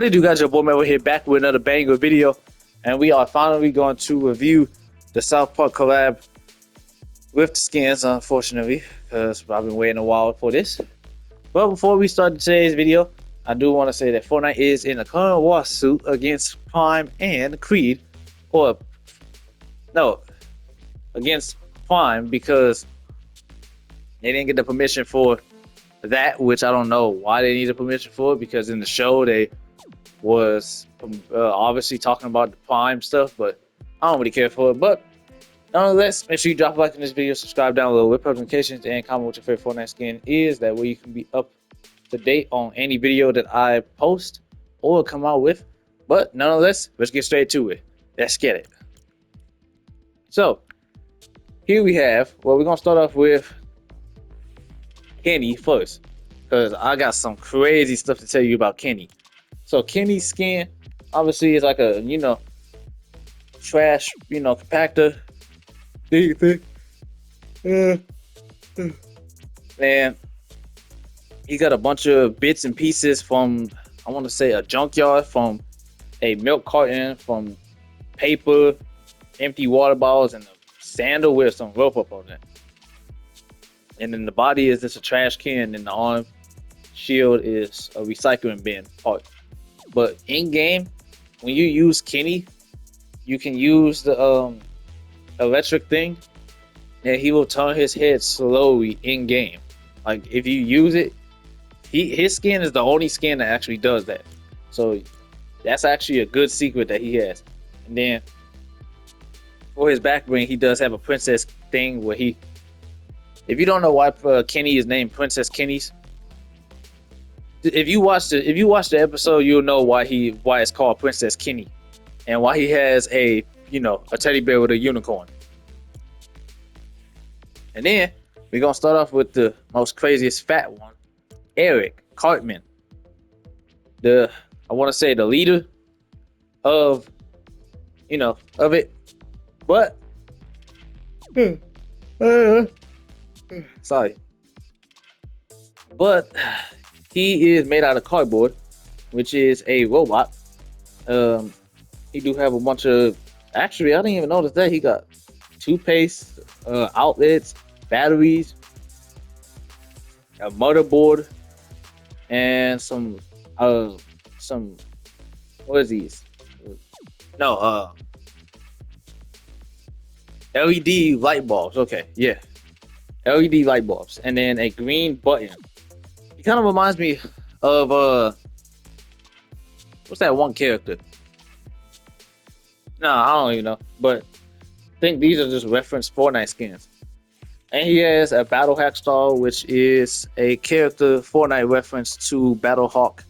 What do you guys? Your boy Mel here back with another banger video, and we are finally going to review the South Park collab with the skins, unfortunately, because I've been waiting a while for this. But before we start today's video, I do want to say that Fortnite is in a current lawsuit against Prime and Creed, or no, against Prime because they didn't get the permission for that, which I don't know why they needed permission for, because in the show they was obviously talking about the Prime stuff, but I don't really care for it. But nonetheless, make sure you drop a like in this video, subscribe down below with notifications, and comment what your favorite Fortnite skin is. That way you can be up to date on any video that I post or come out with. But nonetheless, let's get straight to it. Let's get it. So here we have, well, we're gonna start off with Kenny first, because I got some crazy stuff to tell you about Kenny. So Kenny's skin obviously is like a, trash, compactor thing. And he got a bunch of bits and pieces from, I want to say, a junkyard, from a milk carton, from paper, empty water bottles, and a sandal with some rope up on it. And then the body is just a trash can, and the arm shield is a recycling bin part. But in game, when you use Kenny, you can use the electric thing, and he will turn his head slowly in game. Like if you use it, his skin is the only skin that actually does that. So that's actually a good secret that he has. And then for his back bling, he does have a princess thing where he. If you don't know why Kenny is named Princess Kenny's, if you watch the episode, you'll know why it's called Princess Kenny, and why he has a teddy bear with a unicorn. And then we're gonna start off with the most craziest fat one, Eric Cartman. I want to say the leader of it, but sorry, but he is made out of cardboard, which is a robot. He do have a bunch of, actually I didn't even notice that he got toothpaste, outlets, batteries, a motherboard, and some what is these? No, LED light bulbs. Okay, yeah, LED light bulbs, and then a green button. He kind of reminds me of what's that one character? No, I don't even know, but I think these are just reference Fortnite skins. And he has a Battle Hack Star, which is a character Fortnite reference to Battle Hawk,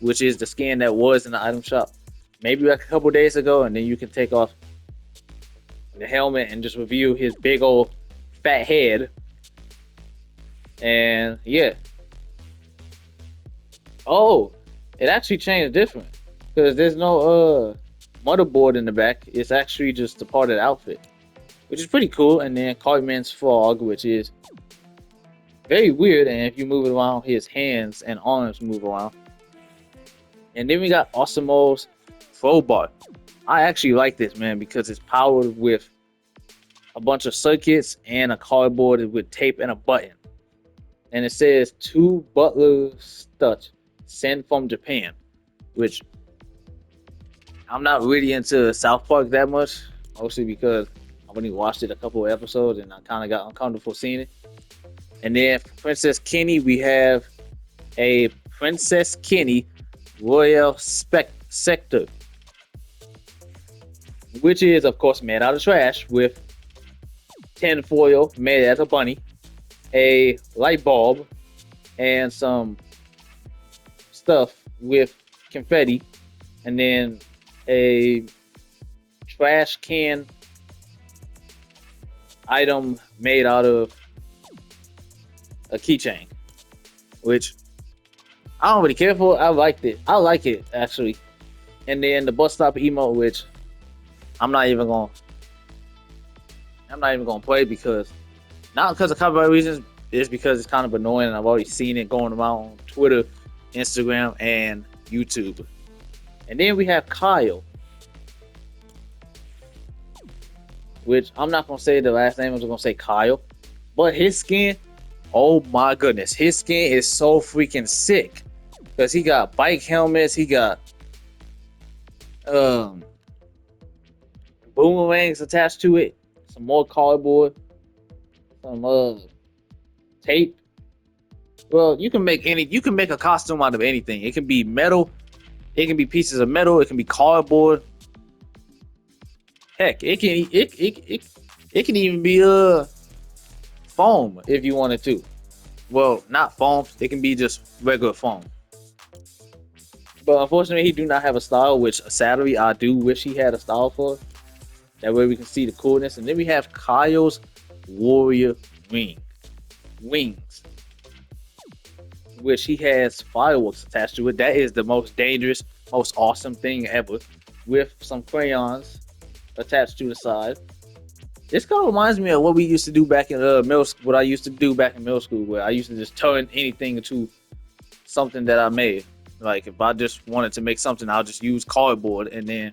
which is the skin that was in the item shop maybe like a couple days ago. And then you can take off the helmet and just review his big old fat head. And yeah. Oh, it actually changed different, because there's no motherboard in the back. It's actually just a part of the outfit, which is pretty cool. And then Cartman's frog, which is very weird, and if you move it around, his hands and arms move around. And then we got Osimo's crowbar. I actually like this, man, because it's powered with a bunch of circuits and a cardboard with tape and a button. And it says "To Butler Stutch, sent from Japan," which I'm not really into South Park that much, mostly because I only watched it a couple of episodes and I kind of got uncomfortable seeing it. And then for Princess Kenny, we have a Princess Kenny Royal Sector, which is of course made out of trash, with tin foil made as a bunny, a light bulb, and some stuff with confetti, and then a trash can item made out of a keychain, which I don't really care for. I like it actually. And then the bus stop emote, which I'm not even gonna play, because not because of copyright reasons, it's because it's kind of annoying, and I've already seen it going around on Twitter, Instagram, and YouTube. And then we have Kyle, which I'm not gonna say the last name. I'm just gonna say Kyle. But his skin, oh my goodness, his skin is so freaking sick. Because he got bike helmets, he got um boomerangs attached to it, some more cardboard, some tape. Well, you can make a costume out of anything. It can be metal, it can be pieces of metal, it can be cardboard. Heck, it can even be foam if you wanted to. Well, not foam, it can be just regular foam. But unfortunately, he do not have a style, which sadly I do wish he had a style for. That way we can see the coolness. And then we have Kyle's Warrior Wings, which he has fireworks attached to it. That is the most dangerous, most awesome thing ever, with some crayons attached to the side. This kind of reminds me of what we used to do back in middle school. What I used to do back in middle school, where I used to just turn anything into something that I made. Like if I just wanted to make something, I'll just use cardboard and then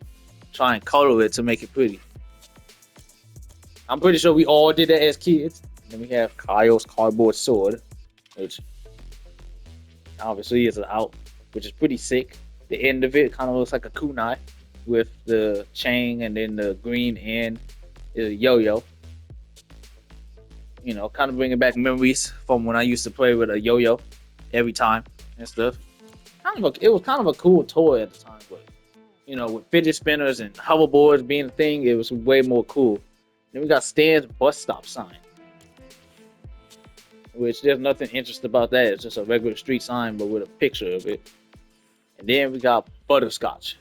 try and color it to make it pretty. I'm pretty sure we all did that as kids. And then we have Kyle's cardboard sword, which obviously is out, which is pretty sick. The end of it kind of looks like a kunai with the chain, and then the green end is a yo-yo. You know, kind of bringing back memories from when I used to play with a yo-yo every time and stuff. It was kind of a cool toy at the time, but you know, with fidget spinners and hoverboards being a thing, it was way more cool. Then we got Stan's bus stop sign, which there's nothing interesting about that. It's just a regular street sign, but with a picture of it. And then we got butterscotch.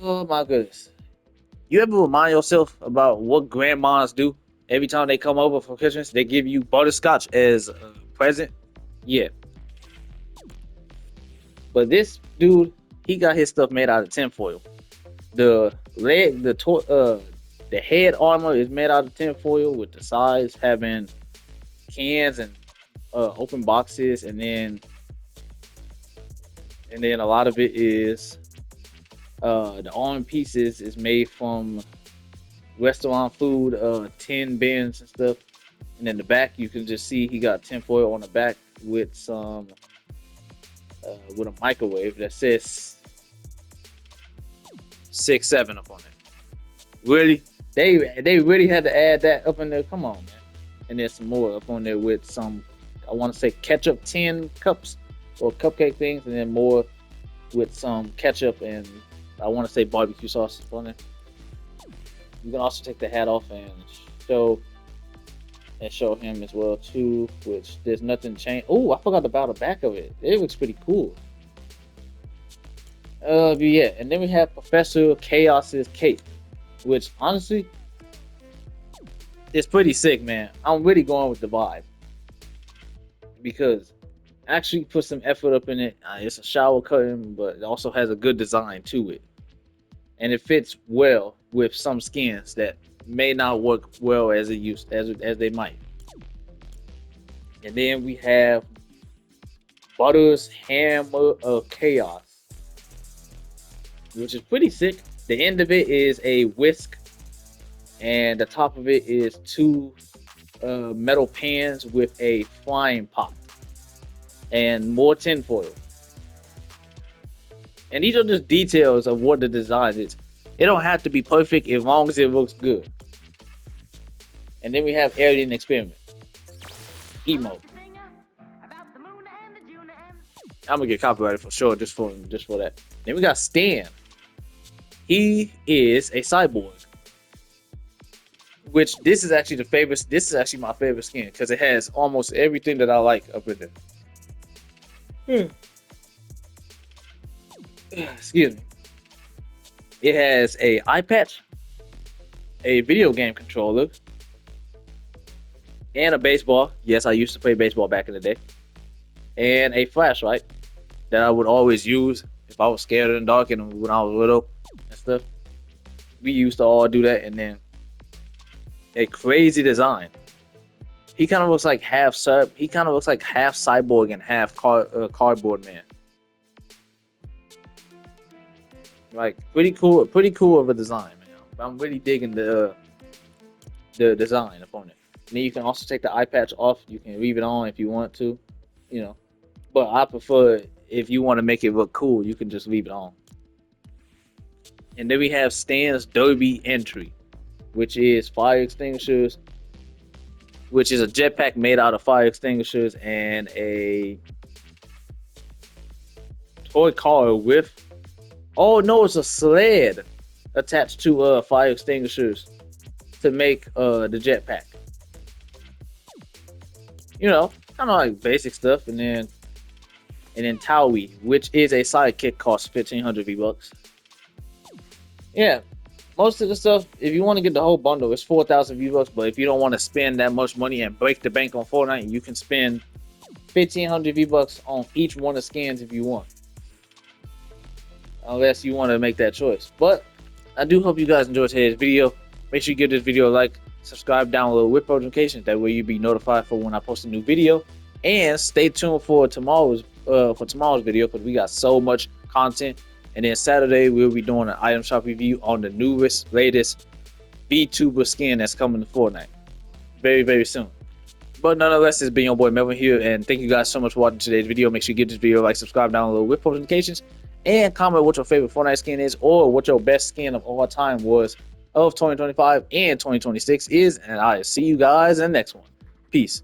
Oh my goodness. You ever remind yourself about what grandmas do? Every time they come over for Christmas, they give you butterscotch as a present. Yeah. But this dude, he got his stuff made out of tinfoil. The head armor is made out of tinfoil, with the sides having cans and open boxes, and then a lot of it is the arm pieces is made from restaurant food, tin bins and stuff. And then the back, you can just see he got tinfoil on the back with some with a microwave that says 6-7 up on it. Really, they really had to add that up in there. Come on, man. And there's some more up on there with some, I want to say, ketchup tin cups or cupcake things, and then more with some ketchup and I want to say barbecue sauce on it. You can also take the hat off and show him as well too, which there's nothing changed. Oh, I forgot about the back of it. It looks pretty cool. Yeah, and then we have Professor Chaos's cape, which honestly is pretty sick, man. I'm really going with the vibe because actually put some effort up in it. It's a shower curtain, but it also has a good design to it, and it fits well with some skins that may not work well as they might. And then we have Butter's Hammer of Chaos, which is pretty sick. The end of it is a whisk, and the top of it is two metal pans with a frying pot and more tinfoil. And these are just details of what the design is. It don't have to be perfect as long as it looks good. And then we have Alien Experiment. Emo. I'm gonna get copyrighted for sure just for that. Then we got Stan. He is a cyborg. Which this is actually my favorite skin because it has almost everything that I like up in there. Excuse me. It has a eye patch, a video game controller, and a baseball. Yes, I used to play baseball back in the day. And a flashlight that I would always use if I was scared in the dark and when I was little and stuff. We used to all do that. And then a crazy design. He kind of looks like half cyborg and half cardboard man. Like pretty cool of a design, man. I'm really digging the design upon it. And then you can also take the eye patch off. You can leave it on if you want to, you know. But I prefer if you want to make it look cool, you can just leave it on. And then we have Stan's Derby Entry, which is fire extinguishers, which is a jetpack made out of fire extinguishers and a toy car with. Oh no, it's a sled attached to fire extinguishers to make the jetpack. You know, kind of like basic stuff, and then Towie, which is a sidekick, costs 1,500 V-Bucks. Yeah, most of the stuff, if you want to get the whole bundle, it's 4,000 V-Bucks. But if you don't want to spend that much money and break the bank on Fortnite, you can spend 1,500 V-Bucks on each one of the skins if you want. Unless you want to make that choice. But I do hope you guys enjoyed today's video. Make sure you give this video a like, subscribe down below with notifications. That way you'll be notified for when I post a new video. And stay tuned for tomorrow's video because we got so much content. And then Saturday we'll be doing an item shop review on the newest, latest VTuber skin that's coming to Fortnite very, very soon. But nonetheless, it's been your boy Melvin here, and thank you guys so much for watching today's video. Make sure you give this video a like, subscribe down below with post notifications, and comment what your favorite Fortnite skin is, or what your best skin of all time was of 2025 and 2026 is. And I'll see you guys in the next one. Peace.